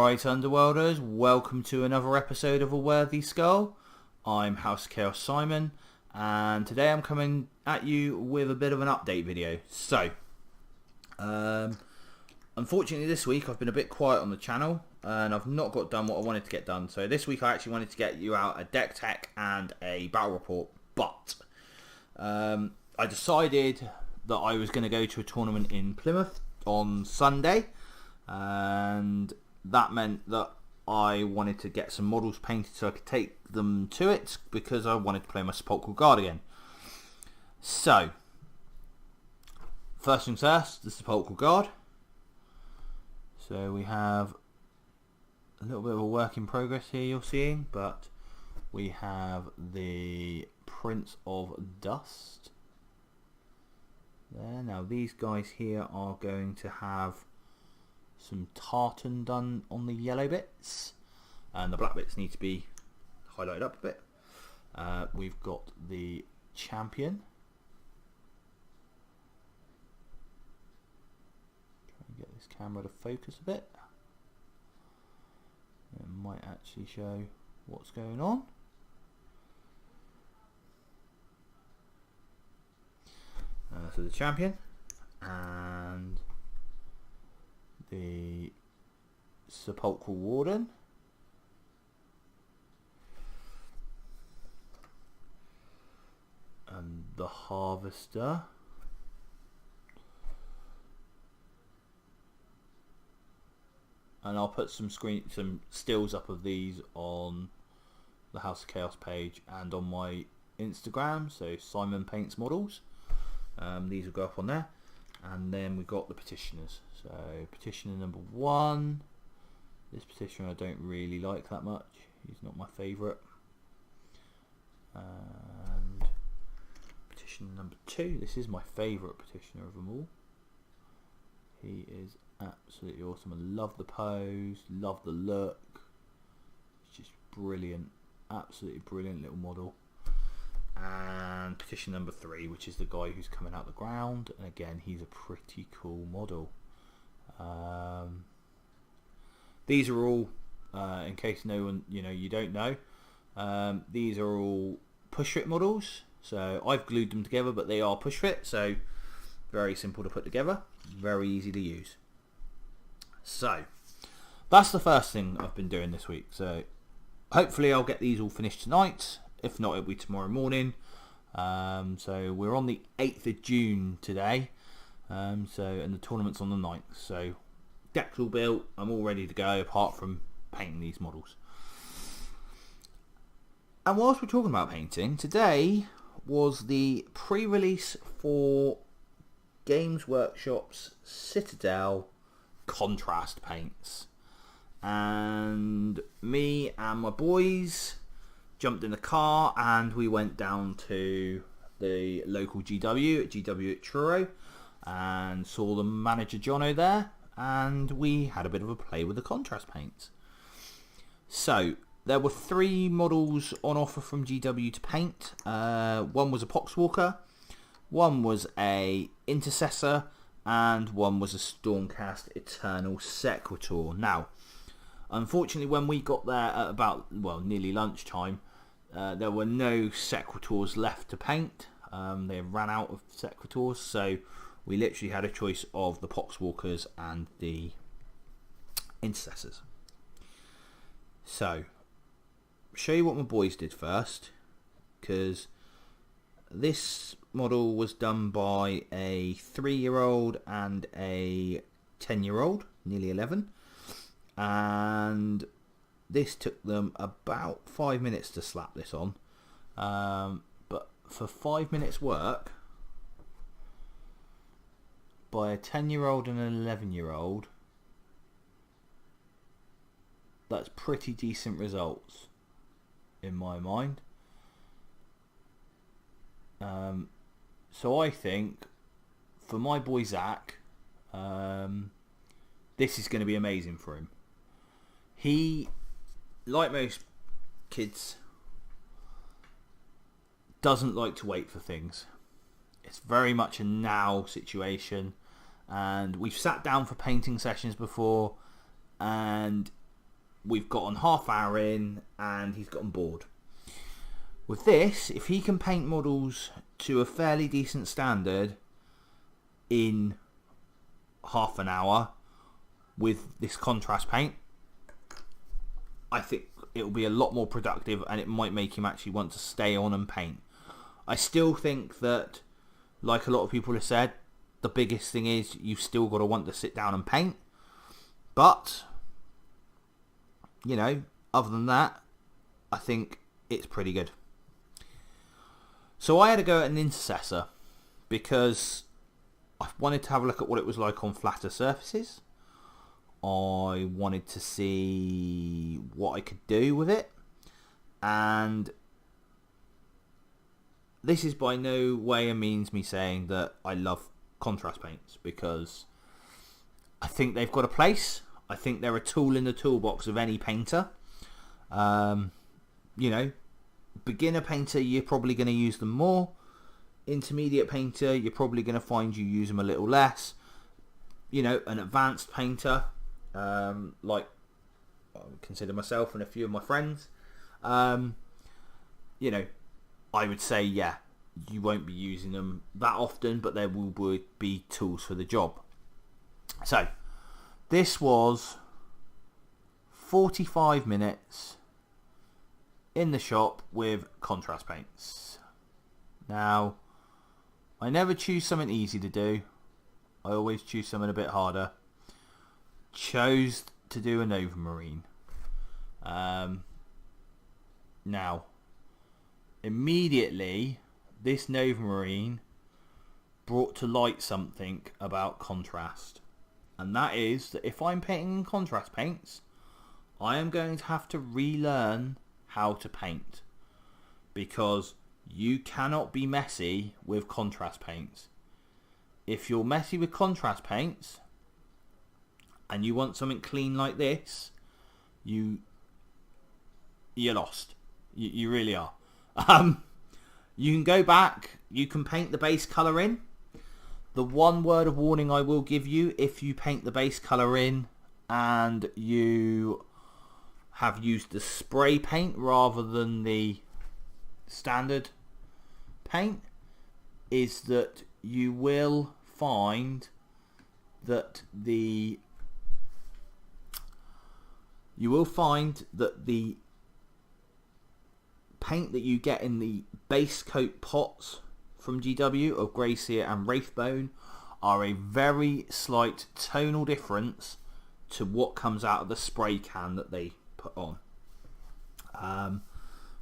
Alright, Underworlders, welcome to another episode of A Worthy Skull. I'm House of Chaos Simon, and today I'm coming at you with a bit of an update video. So, unfortunately this week I've been a bit quiet on the channel, and I've not got done what I wanted to get done. So this week I actually wanted to get you out a deck tech and a battle report, but I decided that I was going to go to a tournament in Plymouth on Sunday, and that meant that I wanted to get some models painted so I could take them to it, because I wanted to play my Sepulchral Guard again. So, first things first, the Sepulchral Guard. So we have a little bit of a work in progress here you're seeing, but we have the Prince of Dust there. Now these guys here are going to have some tartan done on the yellow bits, and the black bits need to be highlighted up a bit. We've got the champion. Try and get this camera to focus a bit. It might actually show what's going on. So the champion and the Sepulchral Warden, and the Harvester, and I'll put some stills up of these on the House of Chaos page and on my Instagram, so Simon Paints Models. These will go up on there. And then we've got the petitioners. So petitioner number 1. This petitioner I don't really like that much. He's not my favourite. And petitioner number 2. This is my favourite petitioner of them all. He is absolutely awesome. I love the pose, love the look. It's just brilliant. Absolutely brilliant little model. And petition number 3, which is the guy who's coming out the ground, and again he's a pretty cool model. These are all, in case no one, you don't know, these are all push fit models. So I've glued them together, but they are push fit, so very simple to put together, very easy to use. So that's the first thing I've been doing this week. So hopefully I'll get these all finished tonight. If not, it'll be tomorrow morning. So we're on the 8th of June today. And the tournament's on the 9th. So deck's all built. I'm all ready to go, apart from painting these models. And whilst we're talking about painting, today was the pre-release for Games Workshop's Citadel contrast paints. And me and my boys jumped in the car and we went down to the local GW at Truro and saw the manager Jono there, and we had a bit of a play with the contrast paints. So there were 3 models on offer from GW to paint. One was a Poxwalker, one was a Intercessor, and one was a Stormcast Eternal Sequitur. Now unfortunately when we got there at about nearly lunchtime, there were no Sequitors left to paint. They ran out of Sequitors, so we literally had a choice of the Poxwalkers and the Intercessors. So, show you what my boys did first, because this model was done by a 3-year-old and a 10-year-old, nearly 11, and this took them about 5 minutes to slap this on, but for 5 minutes work by a 10-year-old and an 11-year-old, that's pretty decent results in my mind. So I think for my boy Zach, this is going to be amazing for him. He, like most kids, doesn't like to wait for things. It's very much a now situation, and we've sat down for painting sessions before, and we've gotten half hour in and he's gotten bored. With this, if he can paint models to a fairly decent standard in half an hour with this contrast paint, I think it'll be a lot more productive and it might make him actually want to stay on and paint. I still think that, like a lot of people have said, the biggest thing is you've still got to want to sit down and paint. But, you know, other than that, I think it's pretty good. So I had to go at an intercessor because I wanted to have a look at what it was like on flatter surfaces. I wanted to see what I could do with it. And this is by no way and means me saying that I love contrast paints, because I think they've got a place. I think they're a tool in the toolbox of any painter. You know, beginner painter, you're probably going to use them more. Intermediate painter, you're probably going to find you use them a little less. You know, an advanced painter, like I would consider myself and a few of my friends, you know, I would say, yeah, you won't be using them that often, but there will be tools for the job. So, this was 45 minutes in the shop with contrast paints. Now, I never choose something easy to do. I always choose something a bit harder. Chose to do a Nova Marine. Now, immediately, this Nova Marine brought to light something about contrast. And that is that if I'm painting in contrast paints, I am going to have to relearn how to paint. Because you cannot be messy with contrast paints. If you're messy with contrast paints and you want something clean like this, you're lost. You really are. You can go back, you can paint the base colour in. The one word of warning I will give you, if you paint the base colour in and you have used the spray paint rather than the standard paint, is that you will find that the paint that you get in the base coat pots from GW of Grey Seer and Wraithbone are a very slight tonal difference to what comes out of the spray can that they put on.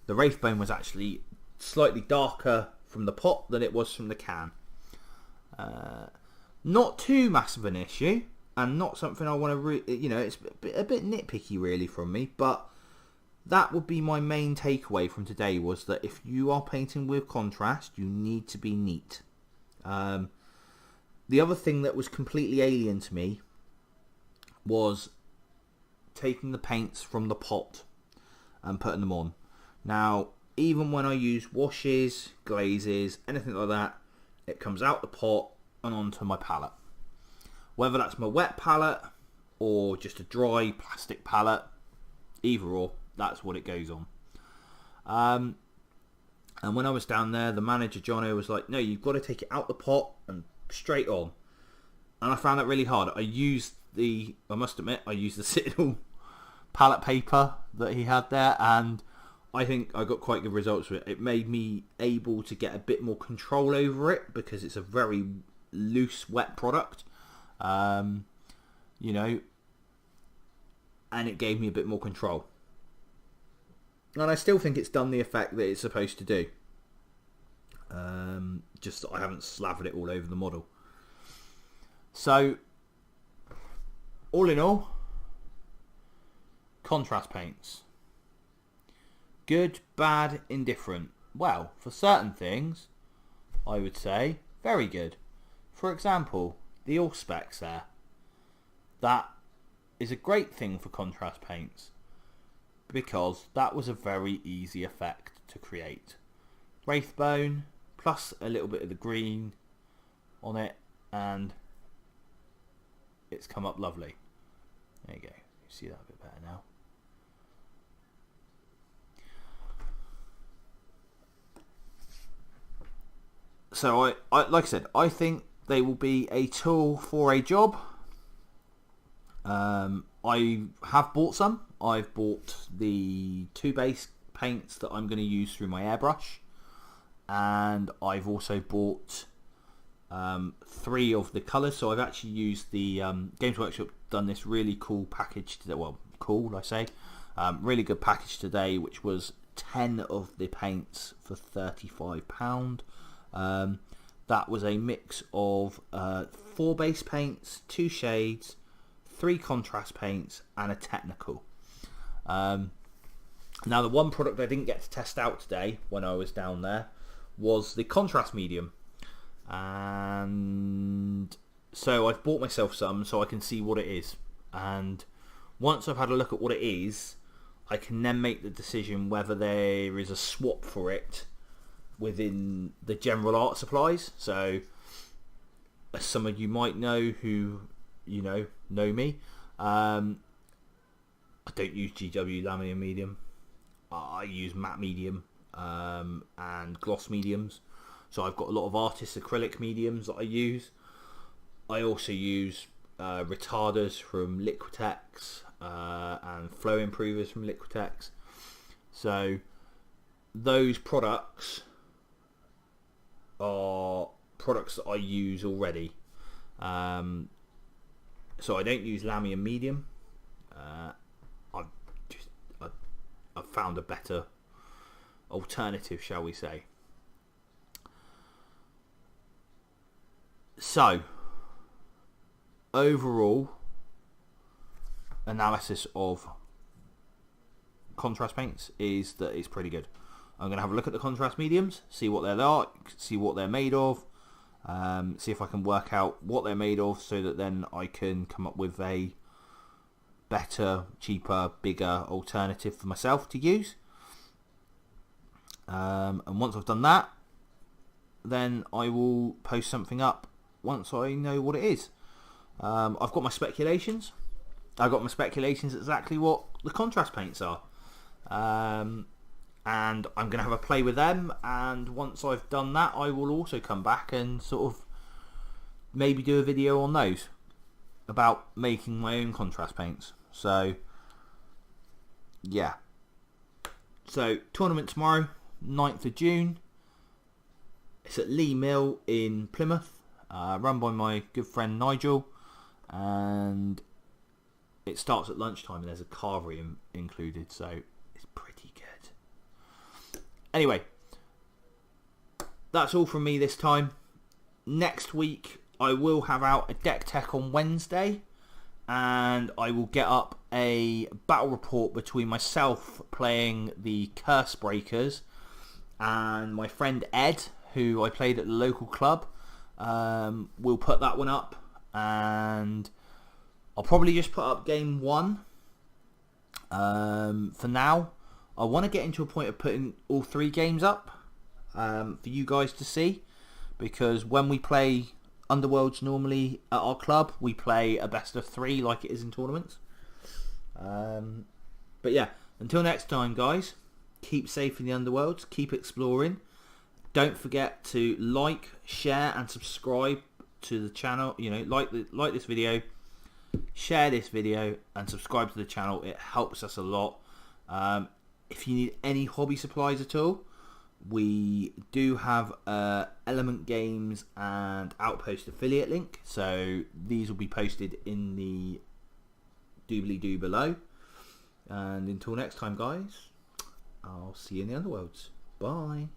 The Wraithbone was actually slightly darker from the pot than it was from the can. Not too massive an issue, and not something I want to, it's a bit nitpicky really from me, but that would be my main takeaway from today, was that if you are painting with contrast, you need to be neat. The other thing that was completely alien to me was taking the paints from the pot and putting them on. Now, even when I use washes, glazes, anything like that, it comes out the pot and onto my palette. Whether that's my wet palette or just a dry plastic palette, either or, that's what it goes on. And when I was down there, the manager, Jono, was like, no, you've got to take it out the pot and straight on. And I found that really hard. I must admit, I used the Citadel palette paper that he had there, and I think I got quite good results with it. It made me able to get a bit more control over it, because it's a very loose, wet product. And it gave me a bit more control. And I still think it's done the effect that it's supposed to do. Just that I haven't slathered it all over the model. So, all in all, contrast paints. Good, bad, indifferent. Well, for certain things, I would say very good. For example, the Allspecs there. That is a great thing for contrast paints, because that was a very easy effect to create. Wraithbone plus a little bit of the green on it, and it's come up lovely. There you go. You see that a bit better now. So I like I said, I think they will be a tool for a job. I have bought some. I've bought the 2 base paints that I'm going to use through my airbrush, and I've also bought 3 of the colours. So I've actually used the Games Workshop done this really cool package today. Well, cool, I say, really good package today, which was 10 of the paints for £35. That was a mix of 4 base paints, 2 shades, 3 contrast paints, and a technical. Now, the one product I didn't get to test out today when I was down there was the contrast medium, and so I've bought myself some so I can see what it is, and once I've had a look at what it is, I can then make the decision whether there is a swap for it within the general art supplies. So, as some of you might know who know me, I don't use GW Laminar medium. I use matte medium and gloss mediums. So I've got a lot of artist acrylic mediums that I use. I also use retarders from Liquitex and flow improvers from Liquitex. So those products are products that I use already. So I don't use Laminar medium. I've found a better alternative, shall we say. So, overall analysis of contrast paints is that it's pretty good. I'm going to have a look at the contrast mediums, see what they're like, see what they're made of, see if I can work out what they're made of, so that then I can come up with a better, cheaper, bigger alternative for myself to use. And once I've done that, then I will post something up once I know what it is. I've got my speculations. I've got my speculations exactly what the contrast paints are. And I'm going to have a play with them, and once I've done that, I will also come back and sort of maybe do a video on those, about making my own contrast paints. So yeah, so tournament tomorrow, 9th of June. It's at Lee Mill in Plymouth, run by my good friend Nigel, and it starts at lunchtime, and there's a carvery included, so it's pretty good. Anyway, that's all from me this time. Next week I will have out a deck tech on Wednesday, and I will get up a battle report between myself playing the Curse Breakers and my friend Ed, who I played at the local club. We'll put that one up, and I'll probably just put up game 1 for now. I want to get into a point of putting all 3 games up for you guys to see, because when we play Underworlds normally at our club, we play a best of 3 like it is in tournaments. But yeah, until next time, guys, keep safe in the Underworlds, keep exploring. Don't forget to like, share and subscribe to the channel. Like this video, share this video and subscribe to the channel. It helps us a lot. If you need any hobby supplies at all, we do have Element Games and Outpost affiliate link, so these will be posted in the doobly-doo below. And until next time, guys, I'll see you in the Underworlds. Bye.